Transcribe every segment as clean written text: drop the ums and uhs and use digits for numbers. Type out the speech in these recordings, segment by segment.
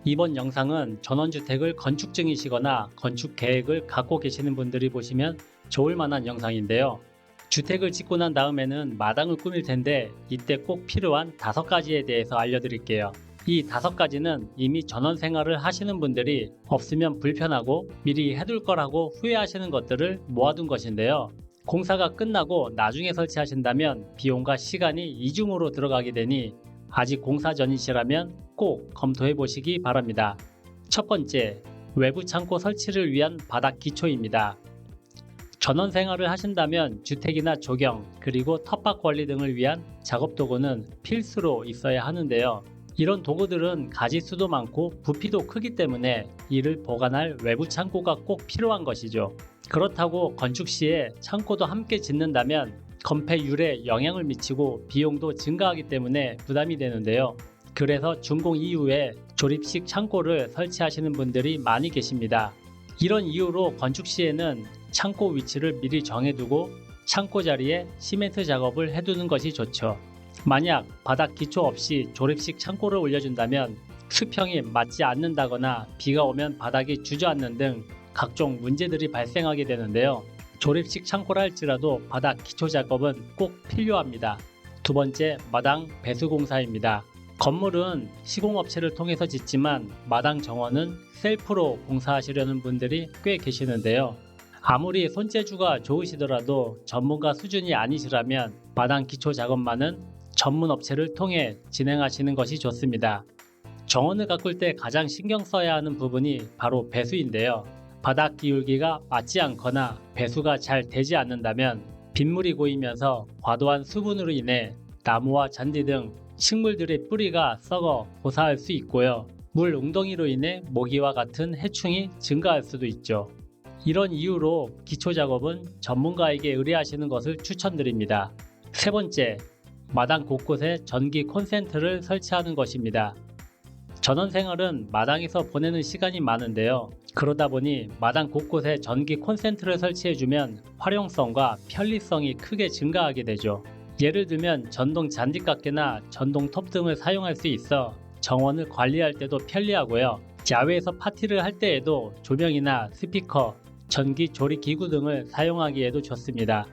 이번 영상은 전원주택을 건축 중이시거나 건축 계획을 갖고 계시는 분들이 보시면 좋을 만한 영상인데요. 주택을 짓고 난 다음에는 마당을 꾸밀 텐데 이때 꼭 필요한 5가지에 대해서 알려드릴게요. 이 5가지는 이미 전원 생활을 하시는 분들이 없으면 불편하고 미리 해둘 거라고 후회하시는 것들을 모아둔 것인데요. 공사가 끝나고 나중에 설치하신다면 비용과 시간이 이중으로 들어가게 되니 아직 공사 전이시라면 꼭 검토해 보시기 바랍니다. 첫 번째, 외부 창고 설치를 위한 바닥 기초입니다. 전원 생활을 하신다면 주택이나 조경, 그리고 텃밭 관리 등을 위한 작업 도구는 필수로 있어야 하는데요. 이런 도구들은 가지수도 많고 부피도 크기 때문에 이를 보관할 외부 창고가 꼭 필요한 것이죠. 그렇다고 건축 시에 창고도 함께 짓는다면 건폐율에 영향을 미치고 비용도 증가하기 때문에 부담이 되는데요. 그래서 준공 이후에 조립식 창고를 설치하시는 분들이 많이 계십니다. 이런 이유로 건축 시에는 창고 위치를 미리 정해두고 창고 자리에 시멘트 작업을 해두는 것이 좋죠. 만약 바닥 기초 없이 조립식 창고를 올려준다면 수평이 맞지 않는다거나 비가 오면 바닥이 주저앉는 등 각종 문제들이 발생하게 되는데요. 조립식 창고라 할지라도 바닥 기초 작업은 꼭 필요합니다. 두 번째, 마당 배수 공사입니다. 건물은 시공업체를 통해서 짓지만 마당 정원은 셀프로 공사하시려는 분들이 꽤 계시는데요. 아무리 손재주가 좋으시더라도 전문가 수준이 아니시라면 마당 기초 작업만은 전문 업체를 통해 진행하시는 것이 좋습니다. 정원을 가꿀 때 가장 신경 써야 하는 부분이 바로 배수인데요. 바닥 기울기가 맞지 않거나 배수가 잘 되지 않는다면 빗물이 고이면서 과도한 수분으로 인해 나무와 잔디 등 식물들의 뿌리가 썩어 고사할 수 있고요. 물 웅덩이로 인해 모기와 같은 해충이 증가할 수도 있죠. 이런 이유로 기초 작업은 전문가에게 의뢰하시는 것을 추천드립니다. 세 번째, 마당 곳곳에 전기 콘센트를 설치하는 것입니다. 전원 생활은 마당에서 보내는 시간이 많은데요. 그러다 보니 마당 곳곳에 전기 콘센트를 설치해주면 활용성과 편리성이 크게 증가하게 되죠. 예를 들면 전동 잔디깎개나 전동 톱 등을 사용할 수 있어 정원을 관리할 때도 편리하고요. 야외에서 파티를 할 때에도 조명이나 스피커, 전기 조리 기구 등을 사용하기에도 좋습니다.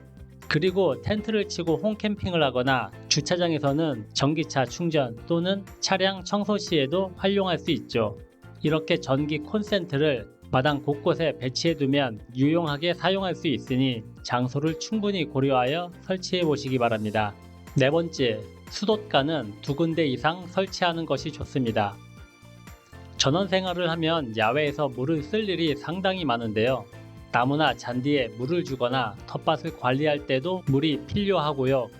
그리고 텐트를 치고 홈캠핑을 하거나 주차장에서는 전기차 충전 또는 차량 청소 시에도 활용할 수 있죠. 이렇게 전기 콘센트를 마당 곳곳에 배치해두면 유용하게 사용할 수 있으니 장소를 충분히 고려하여 설치해 보시기 바랍니다. 네 번째, 수도가는 2군데 이상 설치하는 것이 좋습니다. 전원 생활을 하면 야외에서 물을 쓸 일이 상당히 많은데요. 나무나 잔디에 물을 주거나 텃밭을 관리할 때도 물이 필요하고요.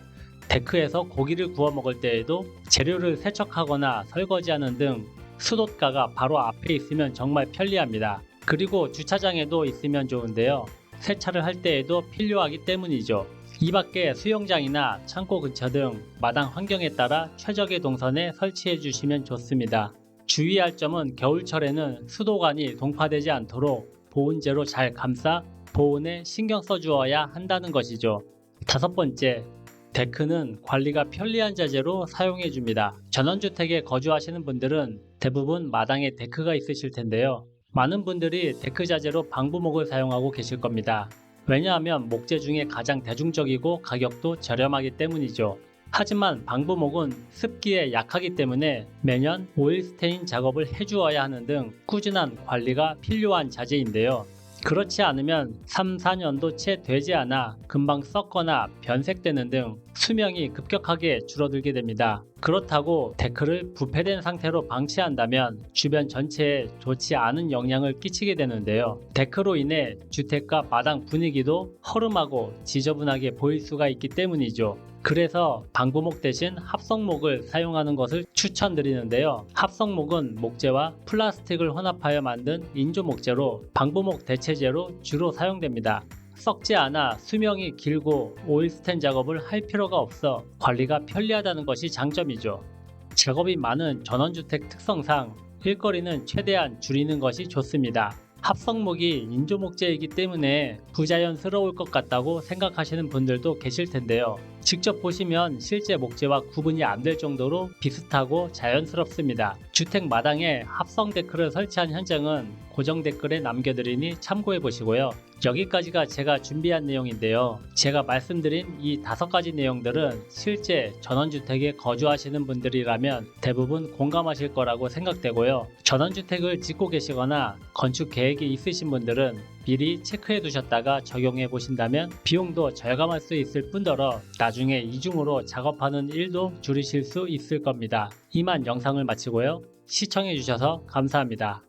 데크에서 고기를 구워 먹을 때에도 재료를 세척하거나 설거지하는 등 수도가가 바로 앞에 있으면 정말 편리합니다. 그리고 주차장에도 있으면 좋은데요. 세차를 할 때에도 필요하기 때문이죠. 이 밖에 수영장이나 창고 근처 등 마당 환경에 따라 최적의 동선에 설치해 주시면 좋습니다. 주의할 점은 겨울철에는 수도관이 동파되지 않도록 보온재로 잘 감싸 보온에 신경 써주어야 한다는 것이죠. 다섯 번째, 데크는 관리가 편리한 자재로 사용해 줍니다. 전원주택에 거주하시는 분들은 대부분 마당에 데크가 있으실 텐데요. 많은 분들이 데크 자재로 방부목을 사용하고 계실 겁니다. 왜냐하면 목재 중에 가장 대중적이고 가격도 저렴하기 때문이죠. 하지만 방부목은 습기에 약하기 때문에 매년 오일 스테인 작업을 해주어야 하는 등 꾸준한 관리가 필요한 자재인데요. 그렇지 않으면 3, 4년도 채 되지 않아 금방 썩거나 변색되는 등 수명이 급격하게 줄어들게 됩니다. 그렇다고 데크를 부패된 상태로 방치한다면 주변 전체에 좋지 않은 영향을 끼치게 되는데요. 데크로 인해 주택과 마당 분위기도 허름하고 지저분하게 보일 수가 있기 때문이죠. 그래서 방부목 대신 합성목을 사용하는 것을 추천드리는데요. 합성목은 목재와 플라스틱을 혼합하여 만든 인조목재로 방부목 대체재로 주로 사용됩니다. 썩지 않아 수명이 길고 오일스텐 작업을 할 필요가 없어 관리가 편리하다는 것이 장점이죠. 작업이 많은 전원주택 특성상 일거리는 최대한 줄이는 것이 좋습니다. 합성목이 인조목재이기 때문에 부자연스러울 것 같다고 생각하시는 분들도 계실 텐데요. 직접 보시면 실제 목재와 구분이 안 될 정도로 비슷하고 자연스럽습니다. 주택 마당에 합성 데크를 설치한 현장은 고정 댓글에 남겨드리니 참고해 보시고요. 여기까지가 제가 준비한 내용인데요. 제가 말씀드린 이 5가지 내용들은 실제 전원주택에 거주하시는 분들이라면 대부분 공감하실 거라고 생각되고요. 전원주택을 짓고 계시거나 건축 계획이 있으신 분들은 미리 체크해 두셨다가 적용해 보신다면 비용도 절감할 수 있을 뿐더러 나중에 이중으로 작업하는 일도 줄이실 수 있을 겁니다. 이만 영상을 마치고요. 시청해 주셔서 감사합니다.